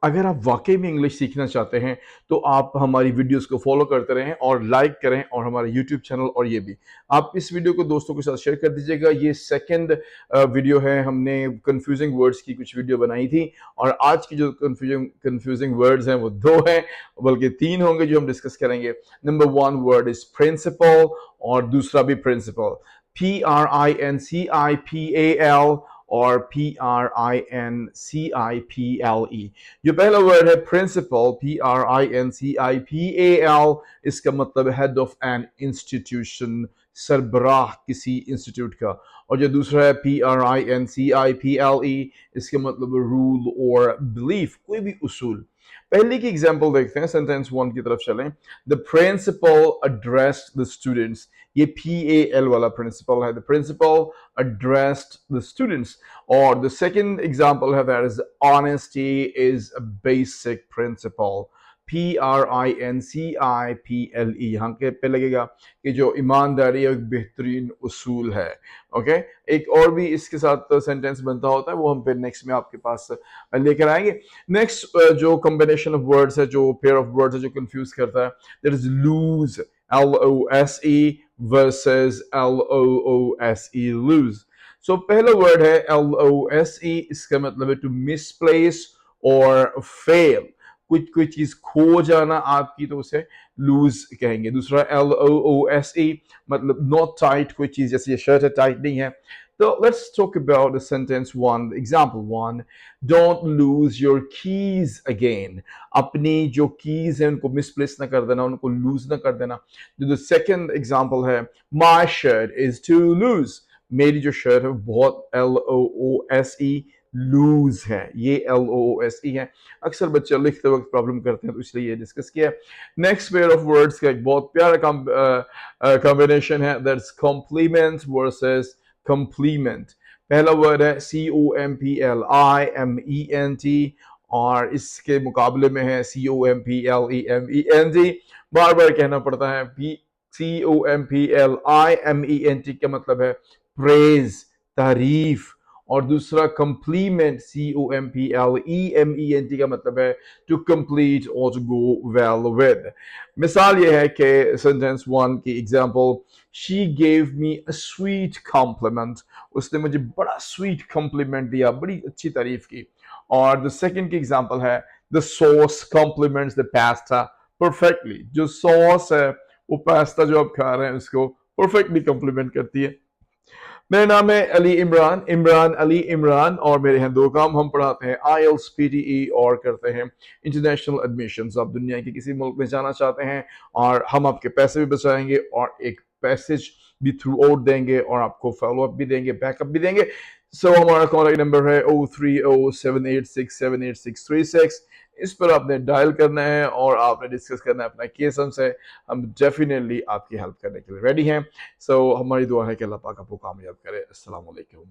अगर आप वाकई में इंग्लिश सीखना चाहते हैं तो आप हमारी वीडियोस को फॉलो करते रहें और लाइक करें, और हमारे यूट्यूब चैनल और ये भी आप इस वीडियो को दोस्तों के साथ शेयर कर दीजिएगा। ये सेकंड वीडियो है, हमने कंफ्यूजिंग वर्ड्स की कुछ वीडियो बनाई थी, और आज की जो कंफ्यूजिंग वर्ड्स हैं वो दो हैं, बल्कि तीन होंगे जो हम डिस्कस करेंगे। Number one word is principle, और दूसरा भी प्रिंसिपल, PRINCIPAL और PRINCIPLE। जो पहला वर्ड है प्रिंसिपल, PRINCIPAL, इसका मतलब हेड ऑफ एन इंस्टीट्यूशन, सरबराह किसी इंस्टीट्यूट का। और जो दूसरा है PRINCIPLE, इसका मतलब रूल और बिलीफ, कोई भी उसूल। पहले की एग्जांपल देखते हैं, सेंटेंस वन की तरफ चलें। The principal addressed the students, ये PAL वाला प्रिंसिपल है। The principal addressed the students. Or the second example है, that is honesty is a basic principle, PRINCIPLE। यहाँ के पे लगेगा कि जो ईमानदारी एक बेहतरीन उसूल है। ओके, एक और भी इसके साथ सेंटेंस बनता होता है, वो हम फिर नेक्स्ट में आपके पास लेकर आएंगे। नेक्स्ट जो कॉम्बिनेशन ऑफ वर्ड्स है, जो पेयर ऑफ वर्ड्स है जो कंफ्यूज करता है, that is lose, LOSE versus LOOSE, lose। So पहला वर्ड है LOSE, इसका मतलब है टू मिसप्लेस और फेल, कुछ कोई चीज खो जाना आपकी, तो उसे लूज कहेंगे। दूसरा LOOSE, मतलब नॉट टाइट, कोई चीज जैसे ये शर्ट है टाइट नहीं है। तो let's talk about the sentence one, example one, don't lose your keys again, अपनी जो कीज है उनको मिसप्लेस ना कर देना, उनको लूज ना कर देना। जो सेकंड एग्जांपल है, my shirt is too loose, मेरी जो शर्ट है बहुत LOOSE, लूज है, ये LOOSE है। अक्सर बच्चे लिखते वक्त प्रॉब्लम करते हैं, तो इसलिए ये डिस्कस किया। नेक्स्ट पेयर ऑफ वर्ड्स का एक बहुत प्यारा कॉम्बिनेशन है, दैट्स कॉम्प्लीमेंट वर्सेस कंप्लीमेंट। पहला वर्ड है COMPLIMENT, और इसके मुकाबले में है COMPLEMENT। बार बार कहना पड़ता है। COMPLIMENT का मतलब है प्रेज, तारीफ। और दूसरा कंप्लीमेंट, COMPLEMENT का मतलब है टू कंप्लीट और टू गो वेल विद। मिसाल यह है कि सेंटेंस वन की example, she gave me a sweet compliment, उसने मुझे बड़ा स्वीट कॉम्प्लीमेंट दिया, बड़ी अच्छी तारीफ की। और द सेकंड की एग्जांपल है, the sauce complements the pasta perfectly, जो सॉस है वो पास्ता जो आप खा रहे हैं उसको परफेक्टली कॉम्प्लीमेंट करती है। मेरा नाम है अली इमरान, इमरान अली इमरान, और मेरे हैं दो काम, हम पढ़ाते हैं IELTS PTE और करते हैं इंटरनेशनल एडमिशंस। आप दुनिया के किसी मुल्क में जाना चाहते हैं और हम आपके पैसे भी बचाएंगे और एक पैसेज भी थ्रू आउट देंगे, और आपको फॉलो अप भी देंगे, बैकअप भी देंगे। सो हमारा कॉन्टैक्ट नंबर है 030786786636। इस पर आपने डायल करना है और आपने डिस्कस करना है अपना केस हमसे, हम डेफिनेटली आपकी हेल्प करने के लिए रेडी हैं। सो हमारी दुआ है कि अल्लाह पाक आपको कामयाब करे। अस्सलाम वालेकुम।